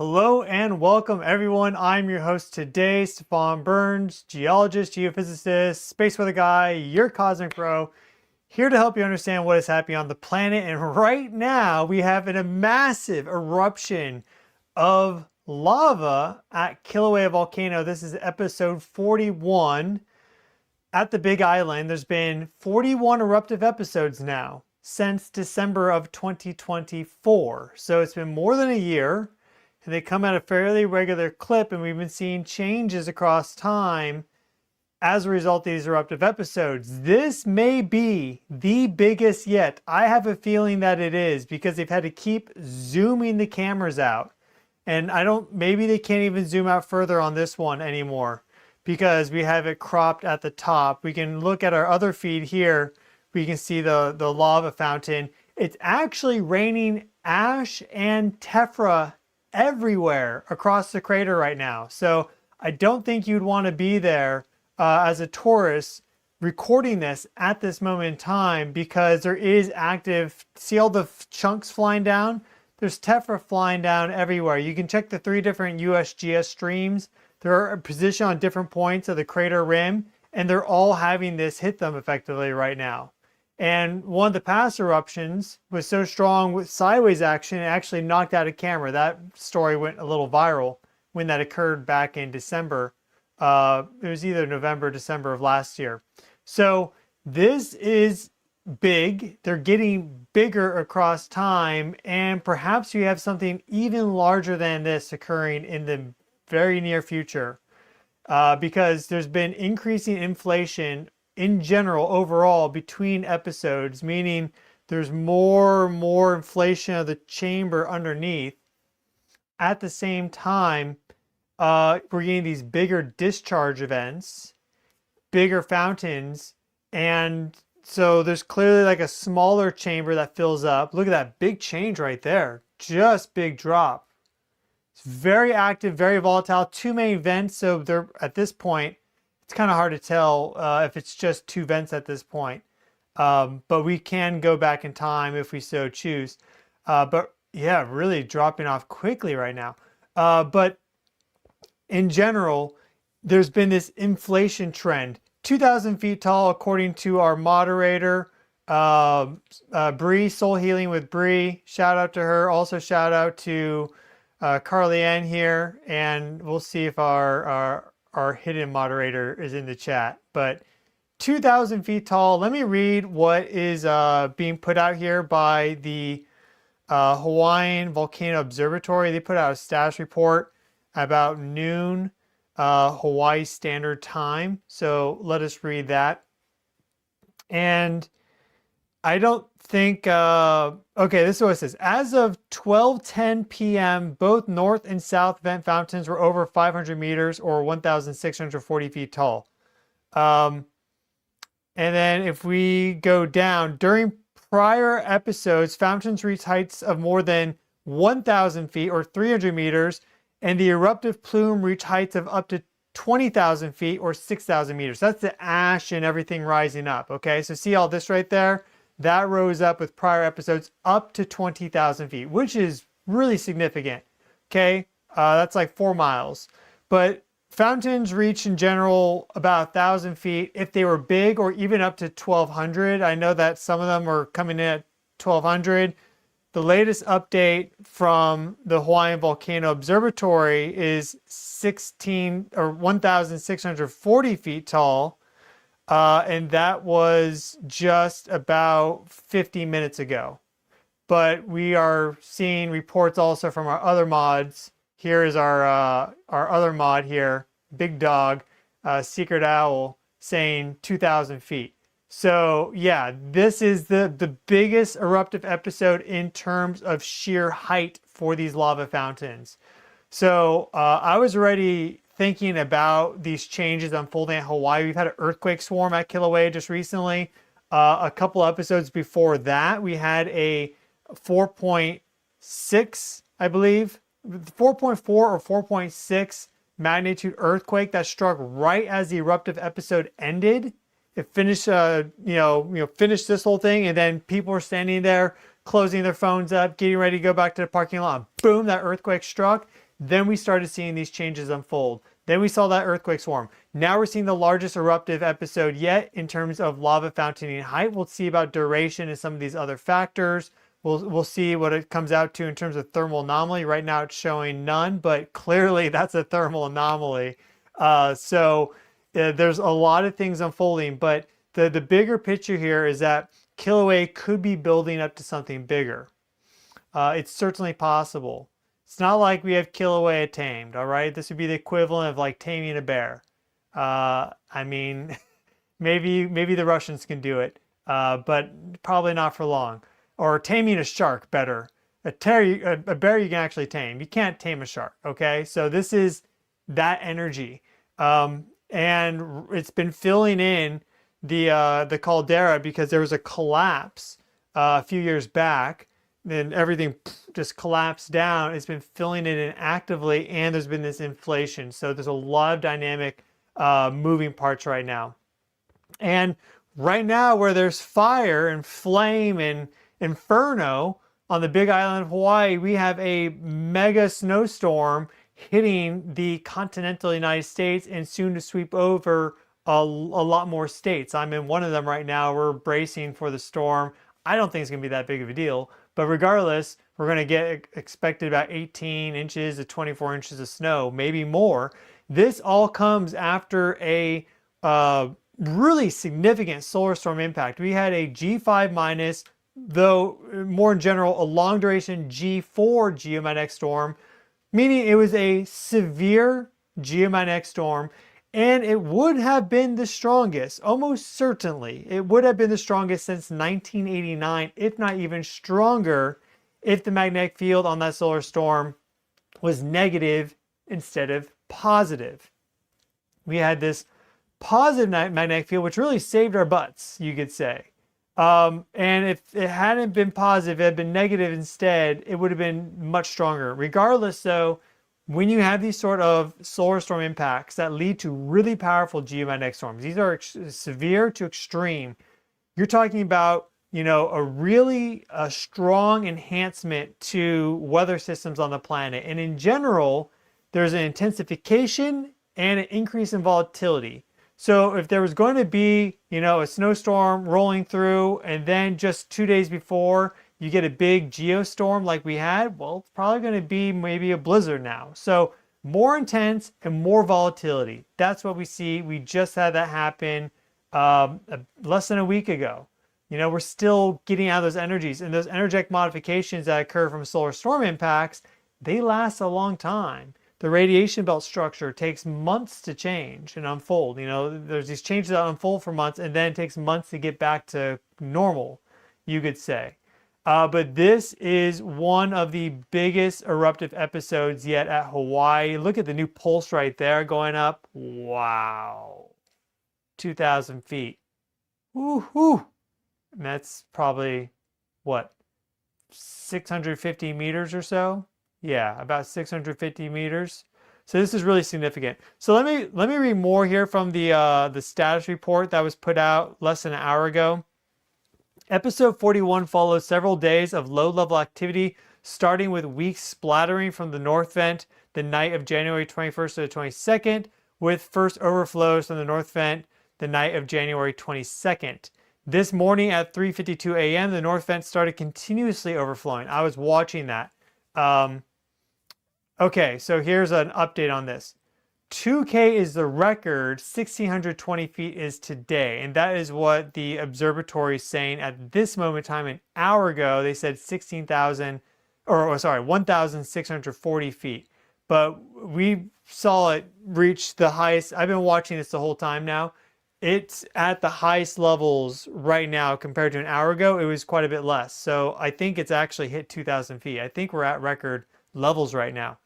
Hello and welcome everyone. I'm your host today, Stefan Burns, geologist, geophysicist, space weather guy, your cosmic bro, here to help you understand what is happening on the planet. And right now we have a massive eruption of lava at Kilauea Volcano. This is episode 41 at the Big Island. There's been 41 eruptive episodes now since December of 2024. So it's been more than a year. And they come at a fairly regular clip, and we've been seeing changes across time as a result of these eruptive episodes. This may be the biggest yet. I have a feeling that it is, because they've had to keep zooming the cameras out. And maybe they can't even zoom out further on this one anymore because we have it cropped at the top. We can look at our other feed here. We can see the lava fountain. It's actually raining ash and tephra everywhere across the crater right now. So I don't think you'd want to be there as a tourist recording this at this moment in time, because there is active, see all the chunks flying down? There's tephra flying down everywhere. You can check the 3 different USGS streams. They're positioned on different points of the crater rim, and they're all having this hit them effectively right now. And one of the past eruptions was so strong with sideways action, it actually knocked out a camera. That story went a little viral when that occurred back in December. It was either November or December of last year. So this is big. They're getting bigger across time. And perhaps you have something even larger than this occurring in the very near future. Because there's been increasing inflation in general overall between episodes, meaning there's more and more inflation of the chamber underneath. At the same time, we're getting these bigger discharge events, bigger fountains, and so there's clearly like a smaller chamber that fills up. Look at that big change right there. Just big drop. It's very active, very volatile. 2 main vents, so they're at this point, it's kind of hard to tell if it's just 2 vents at this point. But we can go back in time if we so choose. But yeah, really dropping off quickly right now. But in general, there's been this inflation trend. 2,000 feet tall, according to our moderator, Bree, Soul Healing with Bree. Shout out to her. Also shout out to Carly Ann here. And we'll see if our hidden moderator is in the chat. But 2,000 feet tall. Let me read what is being put out here by the Hawaiian Volcano Observatory. They put out a status report about noon Hawaii Standard Time. So let us read that. And I don't think, okay, this is what it says. As of 12:10 p.m., both north and south vent fountains were over 500 meters or 1,640 feet tall. And then if we go down, during prior episodes, fountains reached heights of more than 1,000 feet or 300 meters, and the eruptive plume reached heights of up to 20,000 feet or 6,000 meters. That's the ash and everything rising up, okay? So see all this right there? That rose up with prior episodes up to 20,000 feet, which is really significant, okay? That's like 4 miles. But fountains reach in general about 1,000 feet if they were big, or even up to 1,200. I know that some of them are coming in at 1,200. The latest update from the Hawaiian Volcano Observatory is 1,640 feet tall. And that was just about 50 minutes ago. But we are seeing reports also from our other mods. Here is our other mod here, Big Dog, Secret Owl, saying 2,000 feet. So yeah, this is the biggest eruptive episode in terms of sheer height for these lava fountains. So I was already thinking about these changes unfolding at Hawaii. We've had an earthquake swarm at Kilauea just recently. A couple episodes before that, we had a 4.6, I believe, 4.4 or 4.6 magnitude earthquake that struck right as the eruptive episode ended. It finished, finished this whole thing, and then people were standing there closing their phones up, getting ready to go back to the parking lot. Boom, that earthquake struck. Then we started seeing these changes unfold. Then we saw that earthquake swarm. Now we're seeing the largest eruptive episode yet in terms of lava fountaining height. We'll see about duration and some of these other factors. We'll see what it comes out to in terms of thermal anomaly. Right now it's showing none, but clearly that's a thermal anomaly. There's a lot of things unfolding, but the bigger picture here is that Kilauea could be building up to something bigger. It's certainly possible. It's not like we have Kilauea tamed, all right? This would be the equivalent of like taming a bear. I mean, maybe the Russians can do it, but probably not for long. Or taming a shark, better. A bear you can actually tame. You can't tame a shark, okay? So this is that energy. And it's been filling in the caldera because there was a collapse a few years back. Then everything just collapsed down. It's been filling it in actively, and there's been this inflation. So there's a lot of dynamic moving parts right now. And right now, where there's fire and flame and inferno on the Big Island of Hawaii, we have a mega snowstorm hitting the continental United States and soon to sweep over a lot more states. I'm in one of them right now. We're bracing for the storm. I don't think it's going to be that big of a deal. But regardless, we're going to get expected about 18 inches to 24 inches of snow, maybe more. This all comes after a really significant solar storm impact. We had a G5 minus, though more in general, a long duration G4 geomagnetic storm, meaning it was a severe geomagnetic storm, and it would have been the strongest, almost certainly. It would have been the strongest since 1989, if not even stronger, if the magnetic field on that solar storm was negative instead of positive. We had this positive magnetic field, which really saved our butts, you could say. And if it hadn't been positive, it had been negative instead, it would have been much stronger. Regardless, though, when you have these sort of solar storm impacts that lead to really powerful geomagnetic storms, these are severe to extreme. You're talking about, a really strong enhancement to weather systems on the planet. And in general, there's an intensification and an increase in volatility. So if there was going to be, a snowstorm rolling through, and then just 2 days before you get a big geostorm like we had, well, it's probably going to be maybe a blizzard now. So more intense and more volatility. That's what we see. We just had that happen less than a week ago. We're still getting out of those energies, and those energetic modifications that occur from solar storm impacts, they last a long time. The radiation belt structure takes months to change and unfold. There's these changes that unfold for months, and then it takes months to get back to normal, you could say. But this is one of the biggest eruptive episodes yet at Hawaii. Look at the new pulse right there going up. Wow. 2,000 feet. Woo-hoo. And that's probably, what, 650 meters or so? Yeah, about 650 meters. So this is really significant. So let me read more here from the status report that was put out less than an hour ago. Episode 41 follows several days of low-level activity, starting with weak splattering from the north vent the night of January 21st to the 22nd, with first overflows from the north vent the night of January 22nd. This morning at 3:52 a.m., the north vent started continuously overflowing. I was watching that. Okay, so here's an update on this. 2K is the record, 1,620 feet is today. And that is what the observatory is saying at this moment in time. An hour ago, they said 1,640 feet. But we saw it reach the highest. I've been watching this the whole time now. It's at the highest levels right now compared to an hour ago. It was quite a bit less. So I think it's actually hit 2,000 feet. I think we're at record levels right now.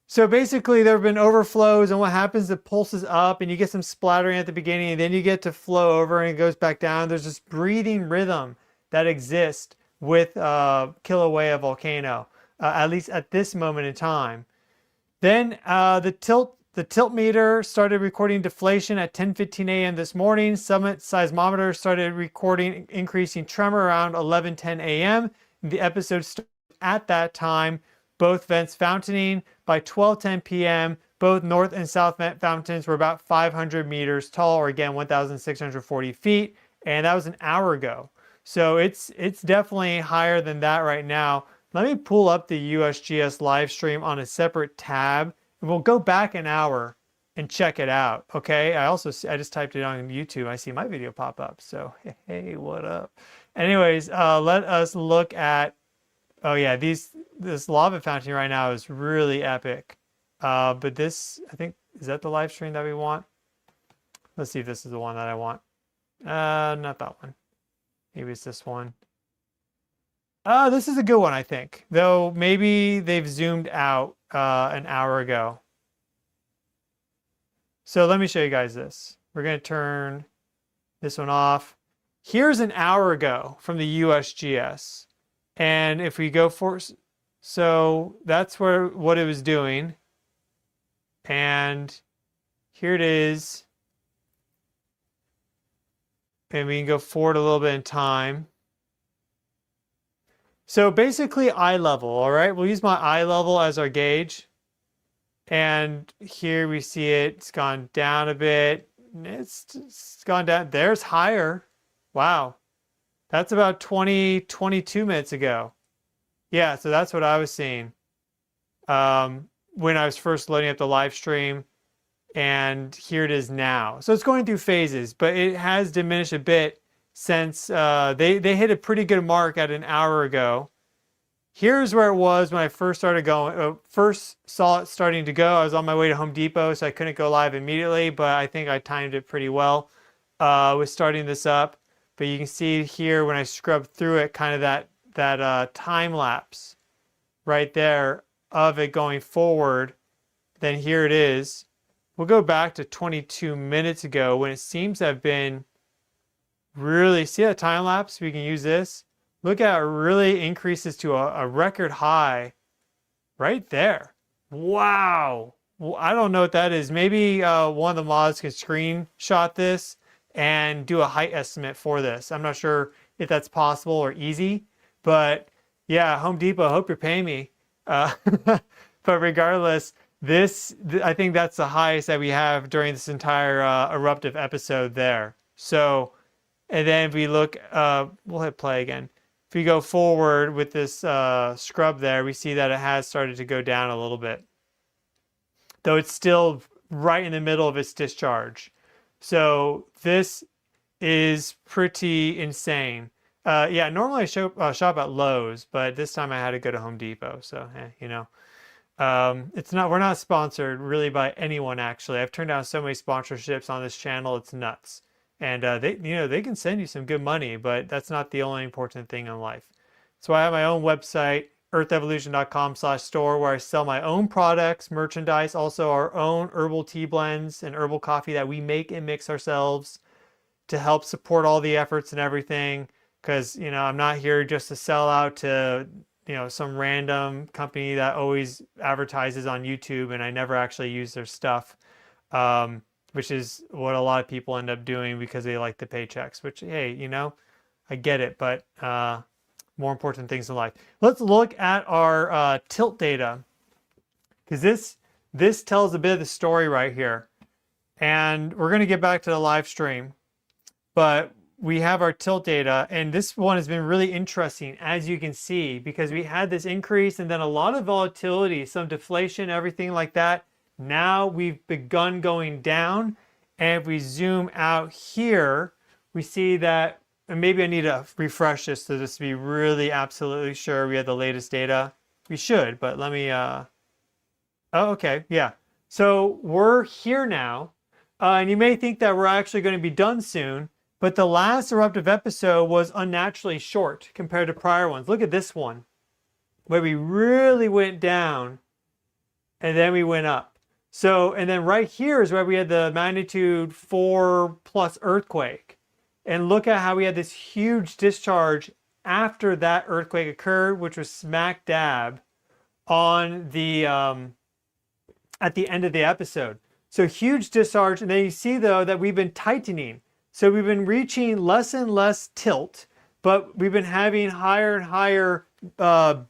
So basically there have been overflows, and what happens, it pulses up and you get some splattering at the beginning, and then you get to flow over and it goes back down. There's this breathing rhythm that exists with Kilauea Volcano, at least at this moment in time. Then the tilt the tilt meter started recording deflation at 10:15 a.m. this morning. Summit seismometer started recording increasing tremor around 11:10 a.m. The episode started at that time. Both vents fountaining. By 12:10 p.m., both north and south vent fountains were about 500 meters tall, or again 1,640 feet, and that was an hour ago. So it's definitely higher than that right now. Let me pull up the USGS live stream on a separate tab. And we'll go back an hour and check it out. Okay. I just typed it on YouTube. I see my video pop up. So, hey, what up? Anyways, let us look at, oh yeah, this lava fountain right now is really epic. But this, I think, is that the live stream that we want? Let's see if this is the one that I want. Not that one. Maybe it's this one. This is a good one, I think. Though maybe they've zoomed out an hour ago. So let me show you guys this. We're going to turn this one off. Here's an hour ago from the USGS. And if we go for... So that's what it was doing. And here it is. And we can go forward a little bit in time. So basically eye level, all right? We'll use my eye level as our gauge. And here we see it's gone down a bit. It's gone down. There's higher. Wow. That's about 22 minutes ago. Yeah, so that's what I was seeing when I was first loading up the live stream. And here it is now. So it's going through phases, but it has diminished a bit since they hit a pretty good mark at an hour ago. Here's where it was when I first started going. First saw it starting to go. I was on my way to Home Depot, so I couldn't go live immediately, but I think I timed it pretty well with starting this up. But you can see here when I scrubbed through it, kind of that time lapse right there of it going forward. Then here it is. We'll go back to 22 minutes ago when it seems to have been really, see that time lapse? We can use this. Look at it really increases to a record high right there. Wow. Well, I don't know what that is. Maybe one of the mods can screenshot this and do a height estimate for this. I'm not sure if that's possible or easy, but yeah, Home Depot, hope you're paying me. But regardless, I think that's the highest that we have during this entire eruptive episode there. So, and then if we look, we'll hit play again. If we go forward with this scrub there, we see that it has started to go down a little bit. Though it's still right in the middle of its discharge. So this is pretty insane. Yeah, normally I shop at Lowe's, but this time I had to go to Home Depot. So, you know. We're not sponsored really by anyone, actually. I've turned down so many sponsorships on this channel, it's nuts. And they can send you some good money, but that's not the only important thing in life. So I have my own website, earthevolution.com/store, where I sell my own products, merchandise, also our own herbal tea blends and herbal coffee that we make and mix ourselves to help support all the efforts and everything. Because, I'm not here just to sell out to, some random company that always advertises on YouTube and I never actually use their stuff. Which is what a lot of people end up doing because they like the paychecks, which, hey, I get it, but more important things in life. Let's look at our tilt data, because this tells a bit of the story right here. And we're going to get back to the live stream, but we have our tilt data, and this one has been really interesting, as you can see, because we had this increase and then a lot of volatility, some deflation, everything like that. Now we've begun going down, and if we zoom out here, we see that, and maybe I need to refresh this to just be really absolutely sure we have the latest data. We should, but let me, oh, okay, yeah. So we're here now, and you may think that we're actually going to be done soon, but the last eruptive episode was unnaturally short compared to prior ones. Look at this one, where we really went down, and then we went up. So, and then right here is where we had the magnitude 4+ earthquake. And look at how we had this huge discharge after that earthquake occurred, which was smack dab on the at the end of the episode. So huge discharge, and then you see though that we've been tightening. So we've been reaching less and less tilt, but we've been having higher and higher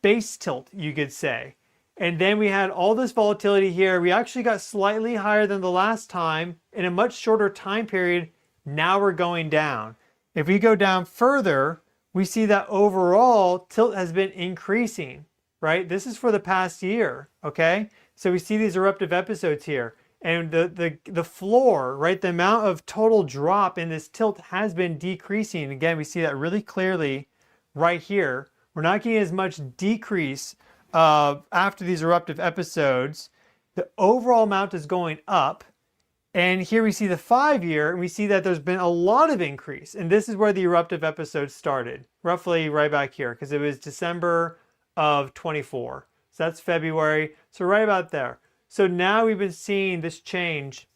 base tilt, you could say. And then we had all this volatility here. We actually got slightly higher than the last time in a much shorter time period. Now we're going down. If we go down further, we see that overall tilt has been increasing, right? This is for the past year, okay? So we see these eruptive episodes here. And the floor, right, the amount of total drop in this tilt has been decreasing. Again, we see that really clearly right here. We're not getting as much decrease after these eruptive episodes. The overall amount is going up. And here we see the 5-year, and we see that there's been a lot of increase. And this is where the eruptive episode started, roughly right back here, because it was December of 24. So that's February. So right about there. So now we've been seeing this change.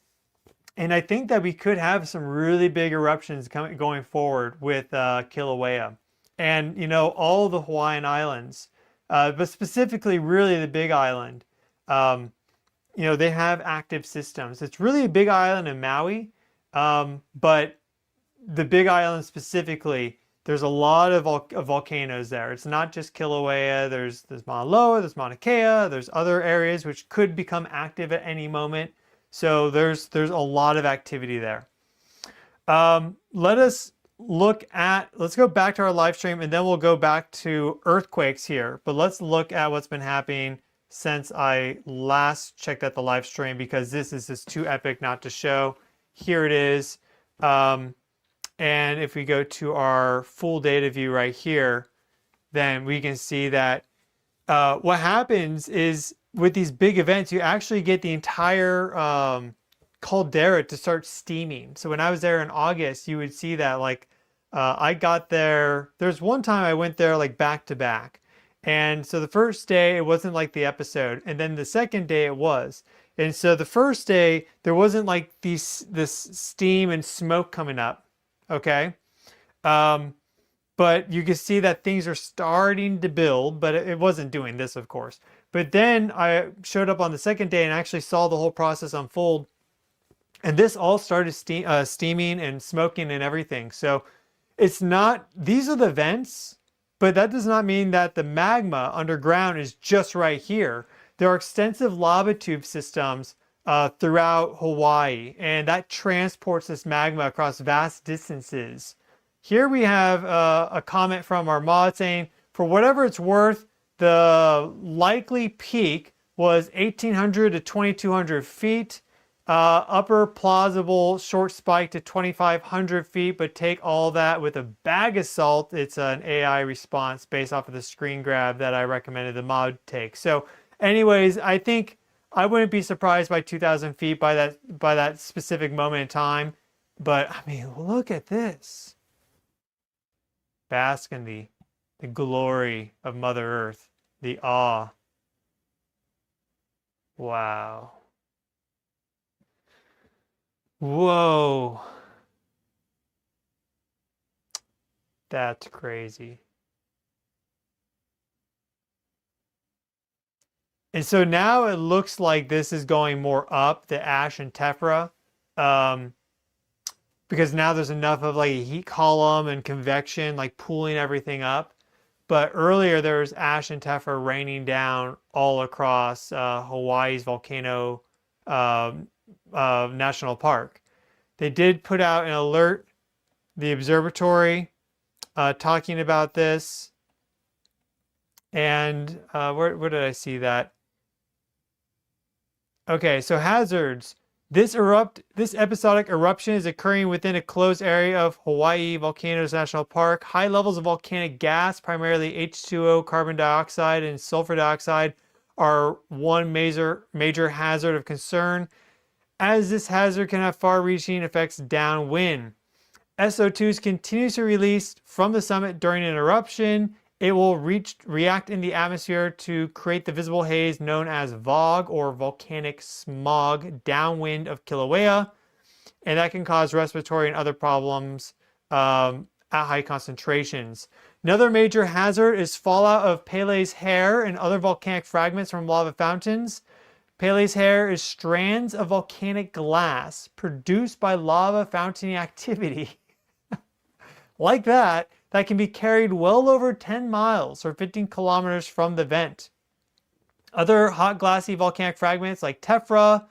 And I think that we could have some really big eruptions going forward with Kilauea. And, you know, all the Hawaiian islands, but specifically really the Big Island. You know, they have active systems. It's really a big island in Maui, but the Big Island specifically, there's a lot of volcanoes there. It's not just Kilauea. There's Mauna Loa, there's Mauna Kea, there's other areas which could become active at any moment. So there's a lot of activity there. Let's go back to our live stream, and then we'll go back to earthquakes here. But let's look at what's been happening since I last checked out the live stream, because this is just too epic not to show. Here it is. And if we go to our full data view right here, then we can see that what happens is with these big events, you actually get the entire caldera to start steaming. So when I was there in August, you would see that, like, I got there. There's one time I went there like back to back. And so the first day, it wasn't like the episode. And then the second day it was. And so the first day, there wasn't like this steam and smoke coming up. Okay. But you can see that things are starting to build, but it wasn't doing this, of course. But then I showed up on the second day and actually saw the whole process unfold. And this all started steaming and smoking and everything. So it's not, these are the vents, but that does not mean that the magma underground is just right here. There are extensive lava tube systems throughout Hawaii, and that transports this magma across vast distances. Here we have a comment from our mod saying, for whatever it's worth, the likely peak was 1,800 to 2,200 feet. Upper plausible short spike to 2,500 feet, but take all that with a bag of salt. It's an AI response based off of the screen grab that I recommended the mod take. So anyways, I think I wouldn't be surprised by 2,000 feet by that specific moment in time. But I mean, look at this. Bask in the glory of Mother Earth, the awe. Wow. Whoa. That's crazy. And so now it looks like this is going more up, the ash and tephra, because now there's enough of like a heat column and convection like pooling everything up. But earlier there was ash and tephra raining down all across Hawaii's volcano National Park. They did put out an alert, the observatory, talking about this. And where did I see that? Okay, so hazards. This episodic eruption is occurring within a closed area of Hawaii Volcanoes National Park. High levels of volcanic gas, primarily H2O, carbon dioxide, and sulfur dioxide, are one major hazard of concern, as this hazard can have far-reaching effects downwind. SO2 is continuously released from the summit during an eruption. It will react in the atmosphere to create the visible haze known as VOG, or volcanic smog, downwind of Kilauea, and that can cause respiratory and other problems at high concentrations. Another major hazard is fallout of Pele's hair and other volcanic fragments from lava fountains. Pele's hair is strands of volcanic glass produced by lava fountaining activity. Like that can be carried well over 10 miles or 15 kilometers from the vent. Other hot glassy volcanic fragments like tephra,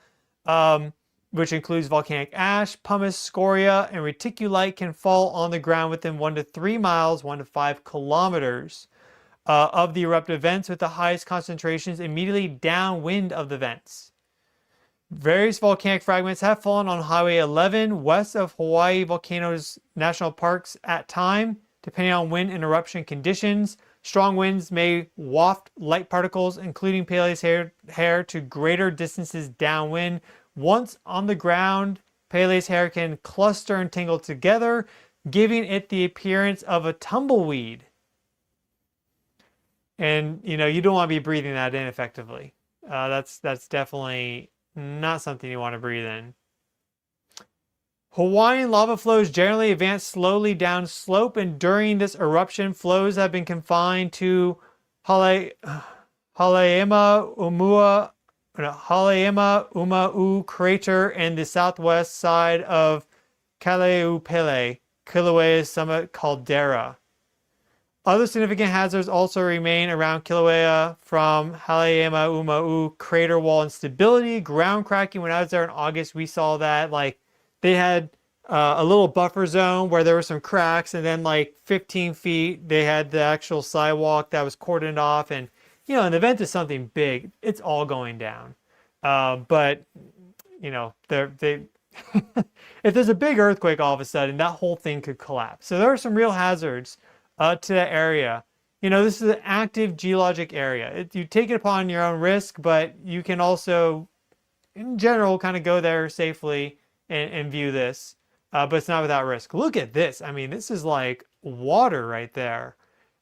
which includes volcanic ash, pumice, scoria, and reticulite can fall on the ground within 1 to 3 miles, 1 to 5 kilometers of the eruptive vents, with the highest concentrations immediately downwind of the vents. Various volcanic fragments have fallen on Highway 11 west of Hawaii Volcanoes National Parks at time, depending on wind and eruption conditions. Strong winds may waft light particles, including Pele's hair, to greater distances downwind. Once on the ground, Pele's hair can cluster and tangle together, giving it the appearance of a tumbleweed. And, you know, you don't want to be breathing that in effectively. That's definitely not something you want to breathe in. Hawaiian lava flows generally advance slowly down slope, and during this eruption, flows have been confined to Haleema Uma'u crater and the southwest side of Kilauea's summit caldera. Other significant hazards also remain around Kilauea from Haleema Uma'u crater wall instability, ground cracking. When I was there in August, we saw that like they had a little buffer zone where there were some cracks, and then like 15 feet, they had the actual sidewalk that was cordoned off. And, you know, an event is something big. It's all going down. But, you know, if there's a big earthquake all of a sudden, that whole thing could collapse. So there are some real hazards to that area. You know, this is an active geologic area. You take it upon your own risk, but you can also, in general, kind of go there safely and view this. But it's not without risk. Look at this. I mean, this is like water right there.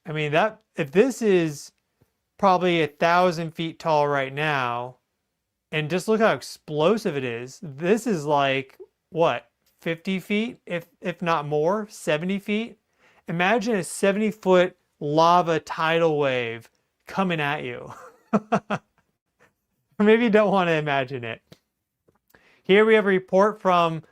I mean, if this is probably 1,000 feet tall right now, and just look how explosive it is. This is like, what, 50 feet, if not more, 70 feet? Imagine a 70-foot lava tidal wave coming at you. Maybe you don't want to imagine it. Here we have a report from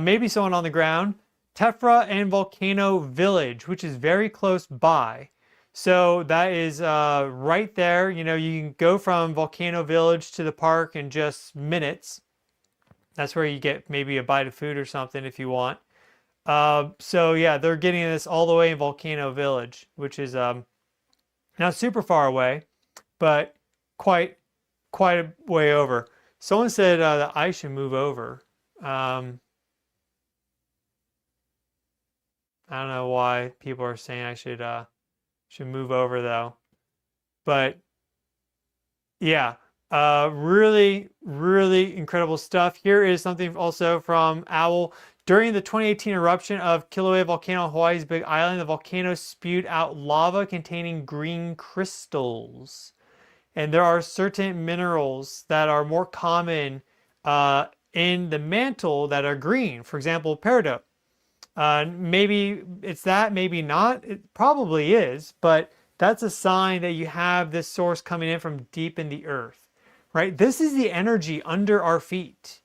maybe someone on the ground. Tephra and Volcano Village, which is very close by. So that is right there. You know, you can go from Volcano Village to the park in just minutes. That's where you get maybe a bite of food or something if you want. So yeah, they're getting this all the way in Volcano Village, which is not super far away, but quite a way over. Someone said that I should move over. I don't know why people are saying I should move over though. But yeah, really, really incredible stuff. Here is something also from Owl. During the 2018 eruption of Kilauea Volcano on Hawaii's Big Island, the volcano spewed out lava containing green crystals. And there are certain minerals that are more common in the mantle that are green. For example, peridot. Maybe it's that, maybe not. It probably is, but that's a sign that you have this source coming in from deep in the earth, right? This is the energy under our feet.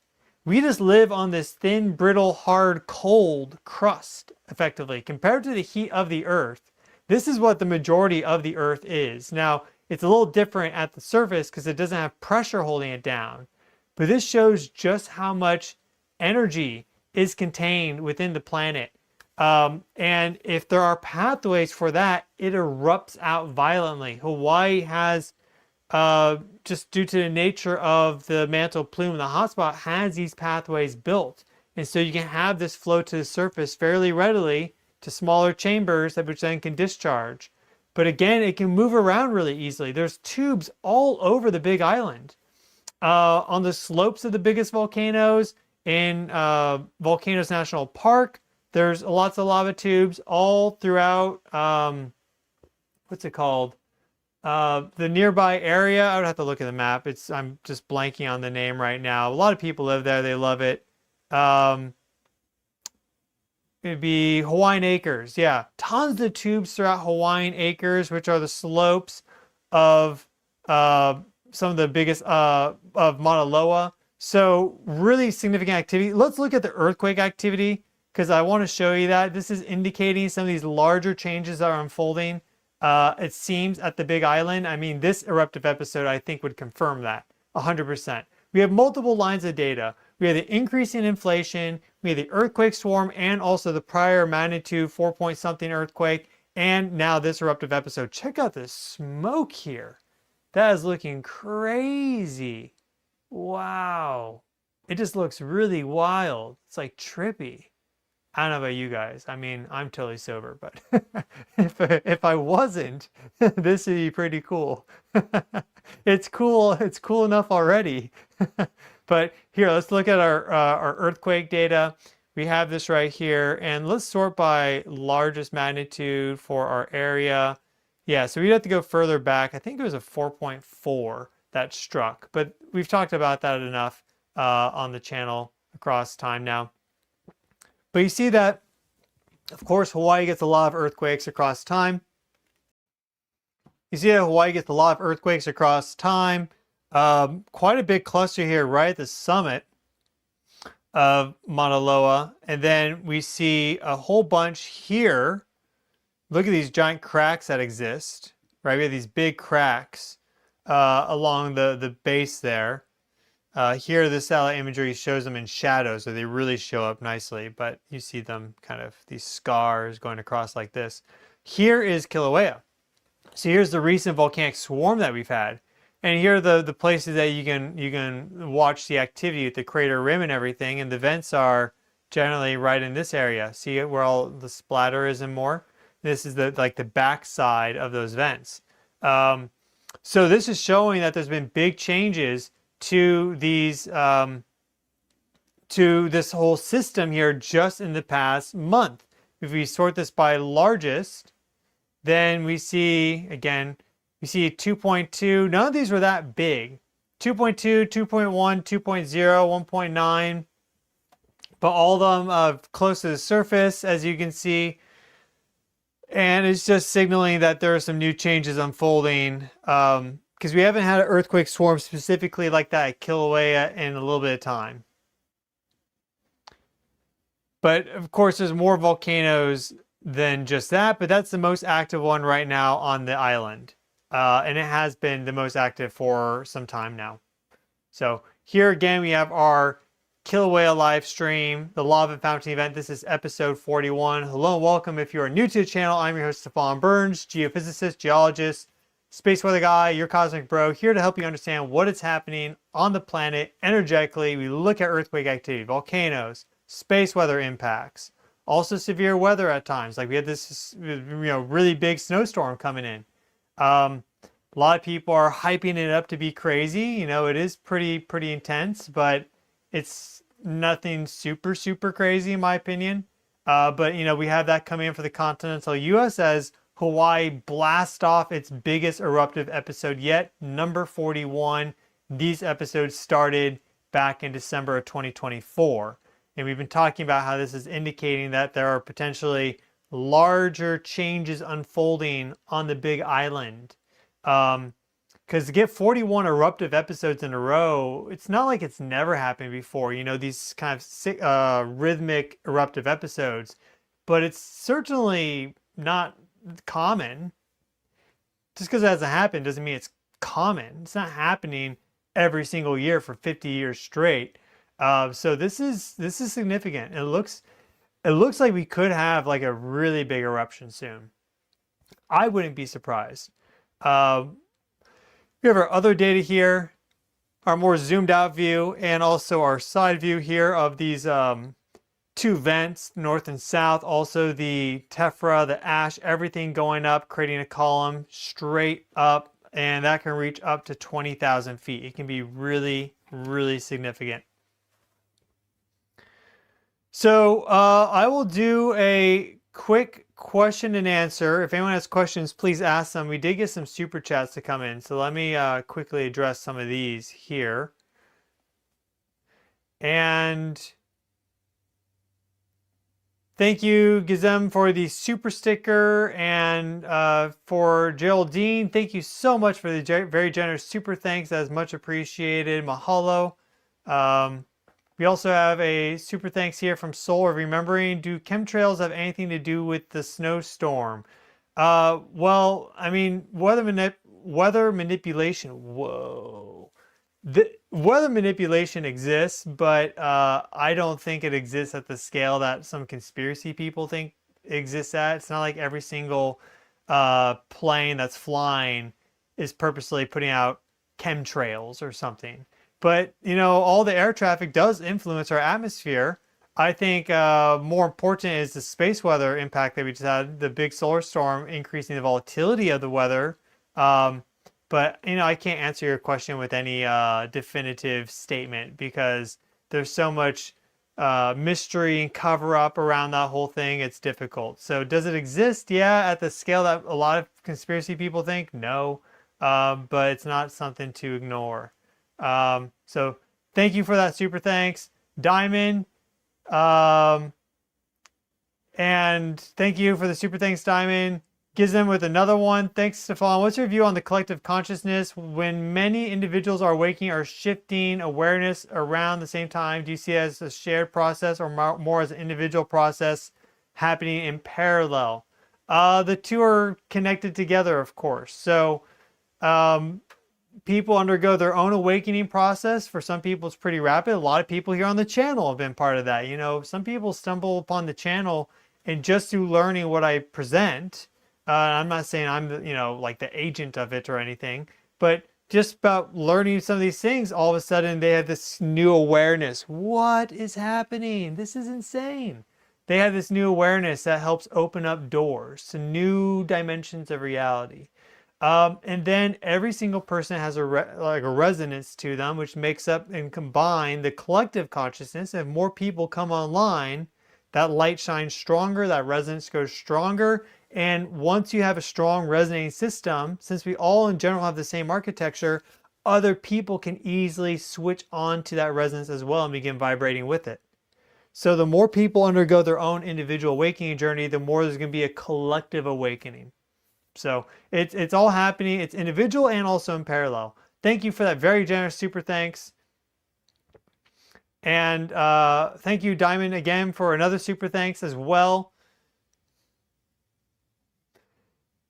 We just live on this thin, brittle, hard, cold crust, effectively. Compared to the heat of the earth, this is what the majority of the earth is. Now, it's a little different at the surface because it doesn't have pressure holding it down. But this shows just how much energy is contained within the planet. And if there are pathways for that, it erupts out violently. Hawaii has, just due to the nature of the mantle plume, the hotspot has these pathways built. And so you can have this flow to the surface fairly readily to smaller chambers which then can discharge. But again, it can move around really easily. There's tubes all over the Big Island. On the slopes of the biggest volcanoes, in Volcanoes National Park, there's lots of lava tubes all throughout, what's it called? The nearby area. I would have to look at the map. I'm just blanking on the name right now. A lot of people live there. They love it. It'd be Hawaiian Acres. Yeah, tons of tubes throughout Hawaiian Acres, which are the slopes of some of the biggest of Mauna Loa. So really significant activity. Let's look at the earthquake activity because I want to show you that this is indicating some of these larger changes that are unfolding. It seems at the Big Island. I mean, this eruptive episode I think would confirm that 100%. We have multiple lines of data. We have the increase in inflation, we have the earthquake swarm, and also the prior magnitude 4 point something earthquake, and now this eruptive episode. Check out the smoke here. That is looking crazy. Wow. It just looks really wild. It's like trippy. I don't know about you guys. I mean, I'm totally sober, but if I wasn't, this would be pretty cool. It's cool. It's cool enough already. But here, let's look at our earthquake data. We have this right here, and let's sort by largest magnitude for our area. Yeah, so we'd have to go further back. I think it was a 4.4 that struck, but we've talked about that enough on the channel across time now. But you see that, of course, Hawaii gets a lot of earthquakes across time. You see that Hawaii gets a lot of earthquakes across time. Quite a big cluster here right at the summit of Mauna Loa. And then we see a whole bunch here. Look at these giant cracks that exist, right? We have these big cracks along the base there. Here, the satellite imagery shows them in shadow, so they really show up nicely, but you see them kind of, these scars going across like this. Here is Kilauea. So here's the recent volcanic swarm that we've had. And here are the places that you can watch the activity at the crater rim and everything, and the vents are generally right in this area. See where all the splatter is and more? This is the back side of those vents. So this is showing that there's been big changes to these to this whole system here just in the past month. If we sort this by largest, then we see again we see 2.2. None of these were that big. 2.2, 2.1, 2.0, 1.9, but all of them close to the surface, as you can see. And it's just signaling that there are some new changes unfolding. Because we haven't had an earthquake swarm specifically like that at Kilauea in a little bit of time. But of course, there's more volcanoes than just that, but that's the most active one right now on the island. And it has been the most active for some time now. So here again, we have our Kilauea live stream, the lava fountain event. This is episode 41. Hello and welcome. If you are new to the channel, I'm your host, Stefan Burns, geophysicist, geologist, space weather guy, your cosmic bro, here to help you understand what is happening on the planet energetically. We look at earthquake activity, volcanoes, space weather impacts, also severe weather at times. Like we had this, really big snowstorm coming in. A lot of people are hyping it up to be crazy. It is pretty intense, but it's nothing super crazy in my opinion. But we have that coming in for the continental US as Hawaii blast off its biggest eruptive episode yet, number 41. These episodes started back in December of 2024. And we've been talking about how this is indicating that there are potentially larger changes unfolding on the Big Island. Because to get 41 eruptive episodes in a row, it's not like it's never happened before. These kind of rhythmic eruptive episodes. But it's certainly not common. Just because it hasn't happened doesn't mean it's common. It's not happening every single year for 50 years straight. So this is significant. It looks like we could have like a really big eruption soon. I wouldn't be surprised. We have our other data here, our more zoomed out view, and also our side view here of these two vents, north and south. Also the tephra, the ash, everything going up, creating a column straight up, and that can reach up to 20,000 feet. It can be really significant. So I will do a quick question and answer. If anyone has questions, please ask them. We did get some super chats to come in, so let me quickly address some of these here. And Thank you, Gizem, for the super sticker, and for Geraldine, thank you so much for the very generous super thanks. That is much appreciated. Mahalo. We also have a super thanks here from Soul of Remembering. Do chemtrails have anything to do with the snowstorm? Well, I mean, weather manipulation. Whoa. The weather manipulation exists, but I don't think it exists at the scale that some conspiracy people think it exists at. It's not like every single plane that's flying is purposely putting out chemtrails or something. But, you know, all the air traffic does influence our atmosphere. I think more important is the space weather impact that we just had, the big solar storm increasing the volatility of the weather. But, you know, I can't answer your question with any definitive statement because there's so much mystery and cover up around that whole thing. It's difficult. So does it exist? Yeah, at the scale that a lot of conspiracy people think? No. But it's not something to ignore. So thank you for that super thanks, Diamond. And thank you for the super thanks, Diamond. Gizem with another one. Thanks, Stefan. What's your view on the collective consciousness? When many individuals are waking or shifting awareness around the same time, do you see it as a shared process or more as an individual process happening in parallel? The two are connected together, of course. So people undergo their own awakening process. For some people, it's pretty rapid. A lot of people here on the channel have been part of that. You know, some people stumble upon the channel and just through learning what I present, I'm not saying I'm, you know, like the agent of it or anything, but just about learning some of these things, all of a sudden they have this new awareness. What is happening? This is insane. They have this new awareness that helps open up doors to new dimensions of reality. And then every single person has a resonance to them, which makes up and combine the collective consciousness. If more people come online, that light shines stronger, that resonance goes stronger. And once you have a strong resonating system, since we all in general have the same architecture, other people can easily switch on to that resonance as well and begin vibrating with it. So the more people undergo their own individual awakening journey, the more there's going to be a collective awakening. So it's all happening. It's individual and also in parallel. Thank you for that very generous super thanks. And thank you, Diamond, again for another super thanks as well.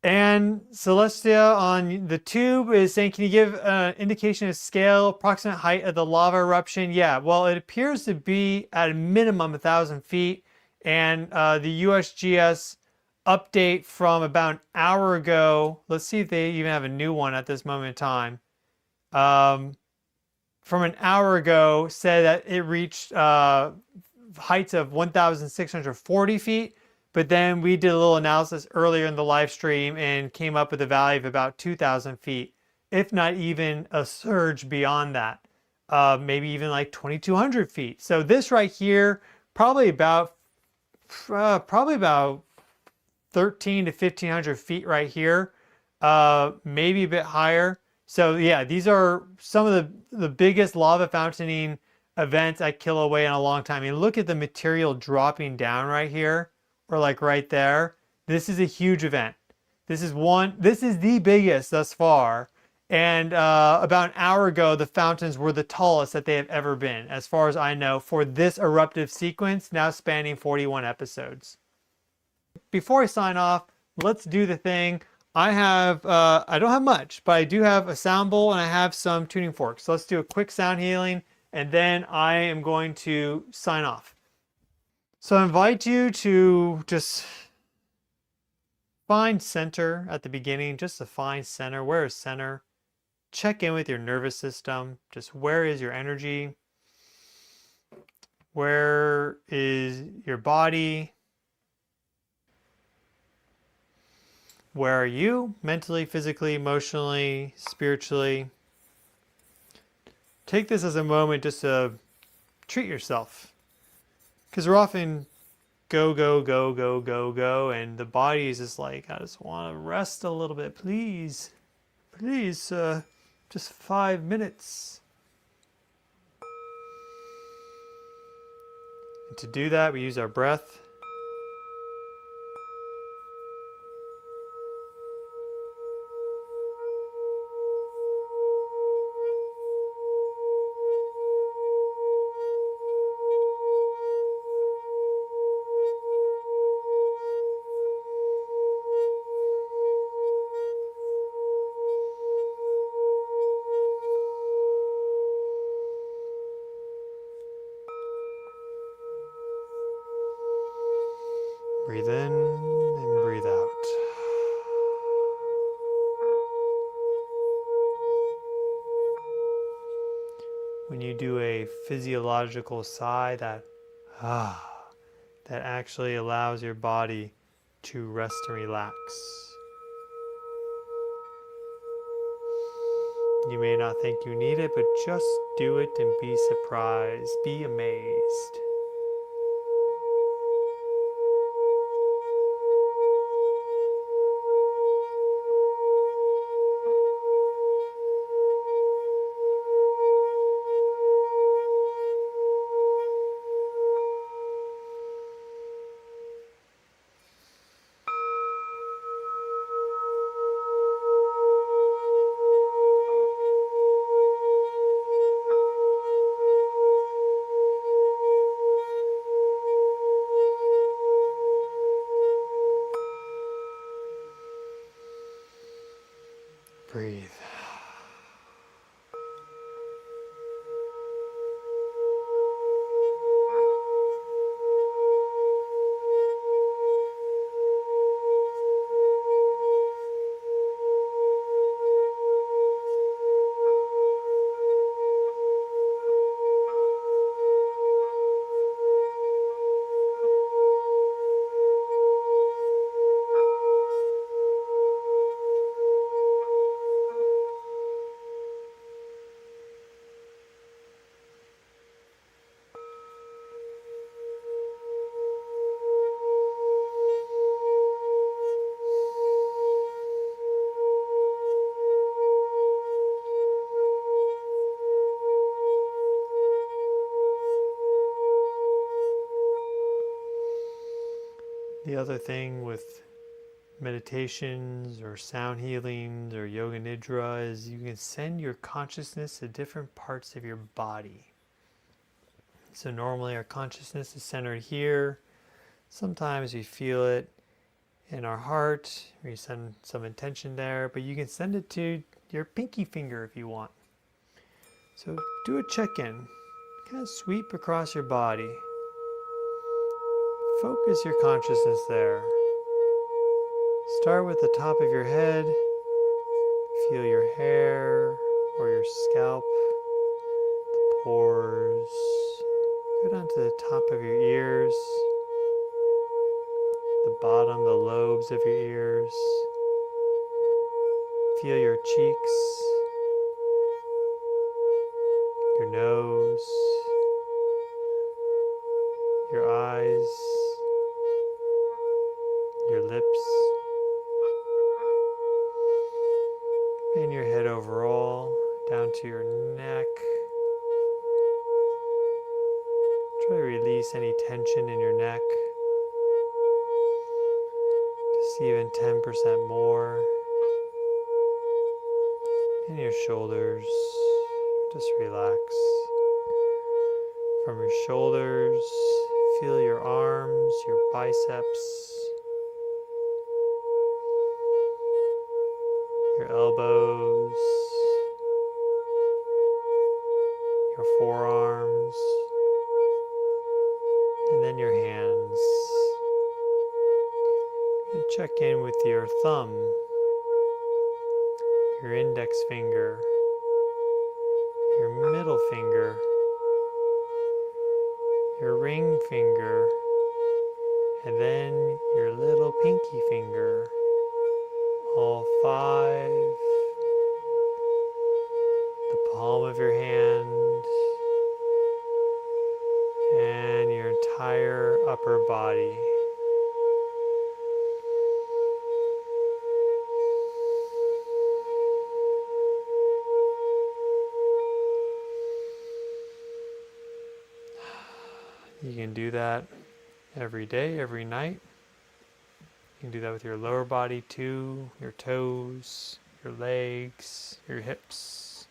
And Celestia on the tube is saying, can you give an indication of scale, approximate height of the lava eruption? Yeah, well, it appears to be at a minimum 1,000 feet. And the USGS update from about an hour ago, let's see if they even have a new one at this moment in time. From an hour ago, said that it reached heights of 1,640 feet. But then we did a little analysis earlier in the live stream and came up with a value of about 2,000 feet, if not even a surge beyond that, maybe even like 2,200 feet. So this right here, probably about 13 to 1,500 feet right here, maybe a bit higher. So yeah, these are some of the biggest lava fountaining events at Kilauea in a long time. I mean, look at the material dropping down right here. Or like right there. This is a huge event. This is the biggest thus far. And about an hour ago, the fountains were the tallest that they have ever been, as far as I know, for this eruptive sequence, now spanning 41 episodes. Before I sign off, let's do the thing. I don't have much, but I do have a sound bowl and I have some tuning forks. So let's do a quick sound healing, and then I am going to sign off. So I invite you to just find center at the beginning, just to find center. Where is center? Check in with your nervous system. Just where is your energy? Where is your body? Where are you? Mentally, physically, emotionally, spiritually. Take this as a moment just to treat yourself. Because we're often go, go, go, go, go, go, and the body is just like, I just want to rest a little bit, please. Please, just 5 minutes. And to do that, we use our breath. Breathe in and breathe out. When you do a physiological sigh, that actually allows your body to rest and relax. You may not think you need it, but just do it and be surprised, be amazed. Breathe. The other thing with meditations or sound healings or yoga nidra is you can send your consciousness to different parts of your body. So normally our consciousness is centered here. Sometimes we feel it in our heart. We send some intention there, but you can send it to your pinky finger if you want. So do a check-in. Kind of sweep across your body. Focus your consciousness there. Start with the top of your head. Feel your hair or your scalp, the pores. Go down to the top of your ears, the bottom, the lobes of your ears. Feel your cheeks, your nose, your eyes, your lips, and your head overall, down to your neck. Try to release any tension in your neck. Just even 10% more. And your shoulders, just relax. From your shoulders, feel your arms, your biceps, your elbows, your forearms, and then your hands. And check in with your thumb, your index finger, your middle finger, your ring finger, and then your little pinky finger. All five, the palm of your hand, and your entire upper body. You can do that every day, every night. You can do that with your lower body too, your toes, your legs, your hips,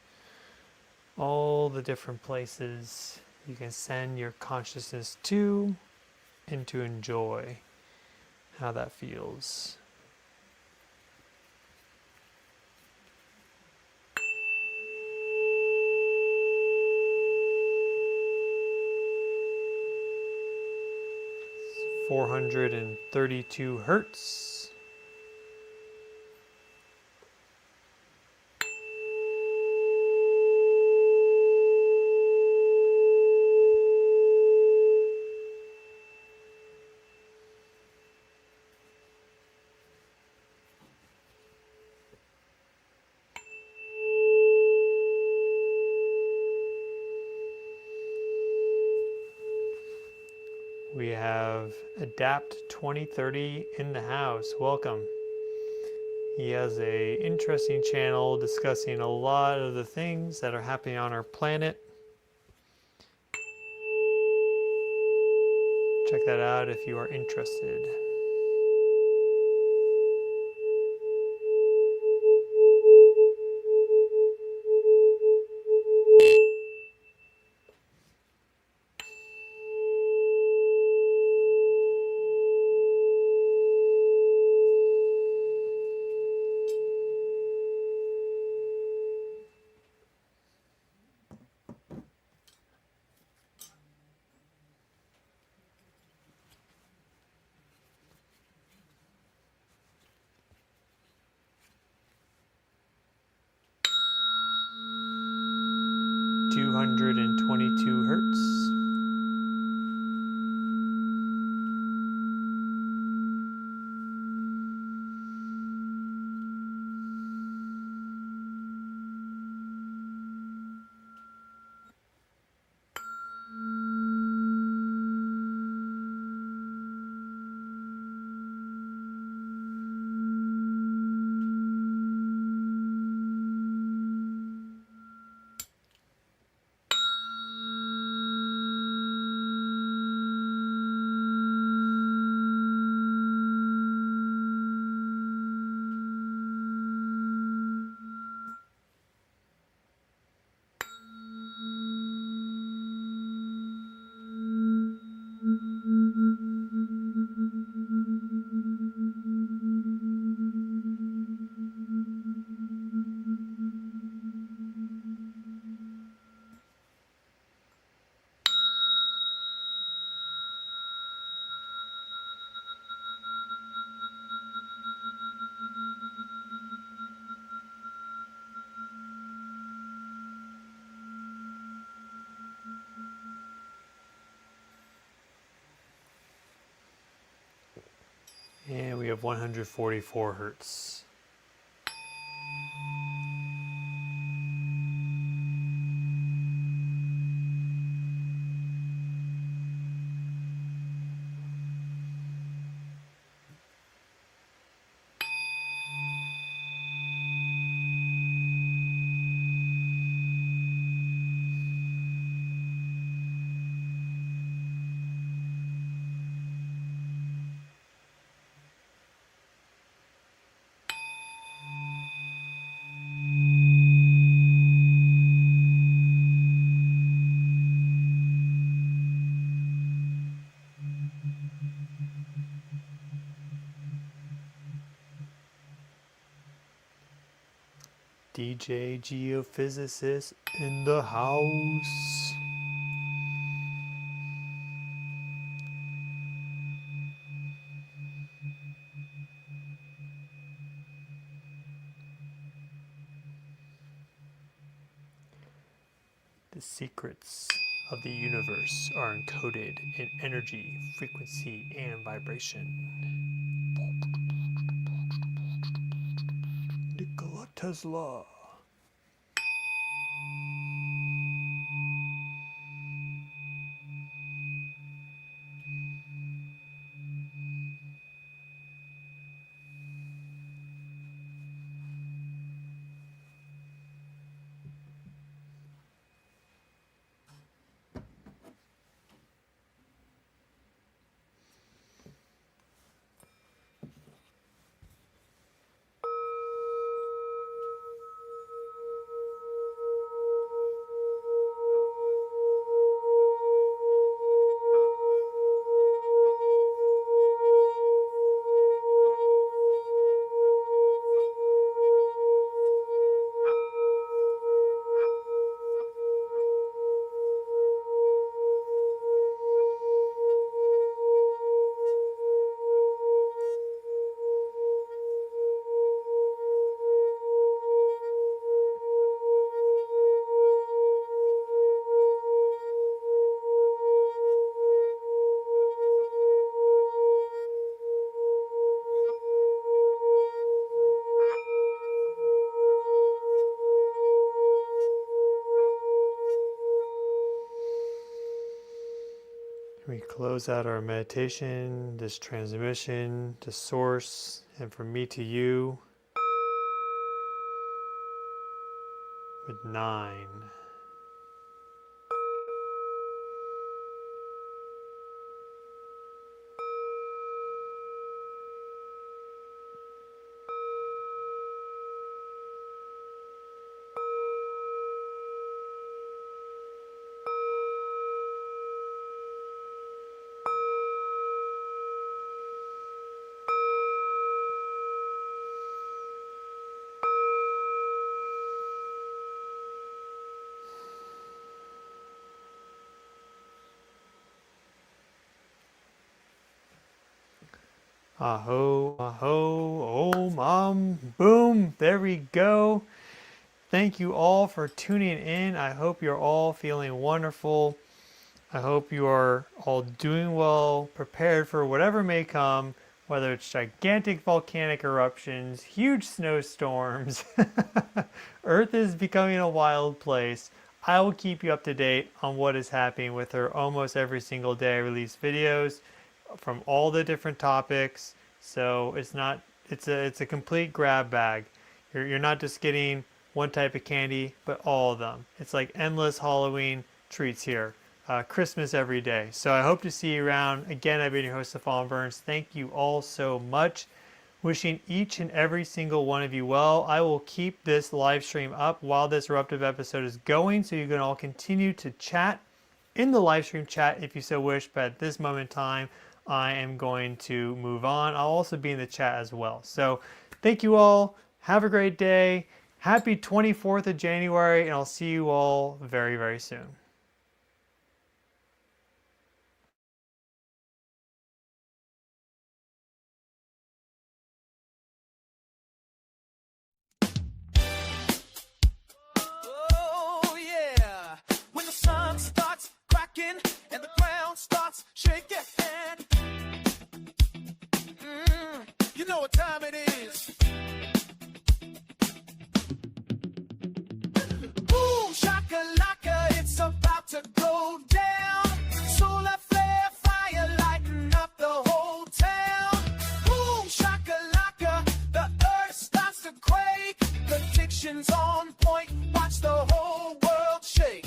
all the different places you can send your consciousness to and to enjoy how that feels. 432 hertz. We have Adapt 2030 in the house. Welcome. He has a interesting channel discussing a lot of the things that are happening on our planet. Check that out if you are interested. .222 hertz. And we have 144 hertz. DJ geophysicist in the house. The secrets of the universe are encoded in energy, frequency, and vibration. Nikola Tesla. We close out our meditation, this transmission to source, and from me to you with 9. Aho, aho, om, boom. There we go. Thank you all for tuning in. I hope you're all feeling wonderful. I hope you are all doing well, prepared for whatever may come, whether it's gigantic volcanic eruptions, huge snowstorms. Earth is becoming a wild place. I will keep you up to date on what is happening with her almost every single day. I release videos from all the different topics, so it's a complete grab bag. You're not just getting one type of candy, but all of them. It's like endless Halloween treats here. Christmas every day. So I hope to see you around. Again, I've been your host, Stefan Burns. Thank you all so much. Wishing each and every single one of you well. I will keep this live stream up while this eruptive episode is going, so you can all continue to chat in the live stream chat if you so wish, but at this moment in time, I am going to move on. I'll also be in the chat as well. So thank you all. Have a great day. Happy 24th of January, and I'll see you all very, very soon. Oh yeah, when the sun starts cracking and the ground starts shaking, you know what time it is. Boom shakalaka, it's about to go down. Solar flare, fire lighting up the whole town. Boom shakalaka, the earth starts to quake. Predictions on point, watch the whole world shake.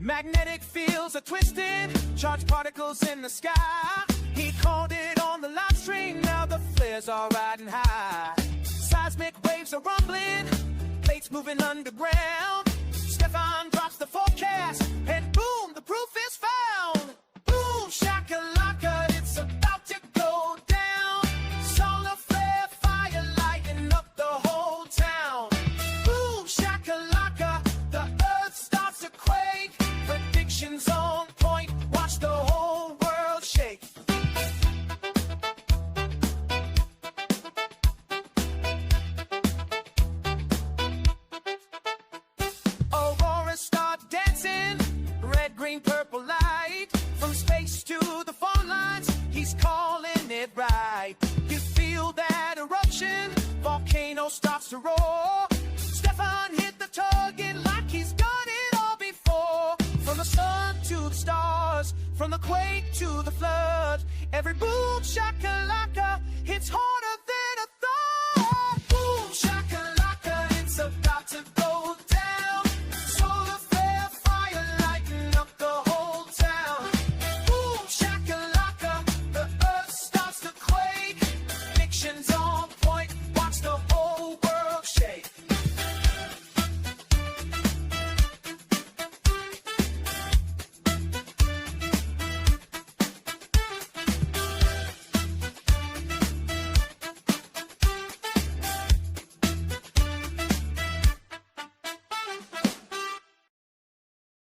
Magnetic fields are twisted, charged particles in the sky. He called it on the live stream, now the flares are riding high. Seismic waves are rumbling, plates moving underground. Stefan drops the forecast, and boom, the proof is found. Boom, shakalaka, it's about to go down. Solar flare, fire lighting up the whole town. Boom, shakalaka, the earth starts to quake. Predictions on point, watch the whole world shake. Aurora start dancing, red, green, purple light. From space to the phone lines, he's calling it right. You feel that eruption, volcano starts to roar. Stefan hit the target like he's done it all before. From the sun to the stars, from the quake to the flood, every boom shakalaka hits harder than a thought. Boom shakalaka, it's about to go down. Solar flare, fire lighting up the whole town. Boom shakalaka, the earth starts to quake. Predictions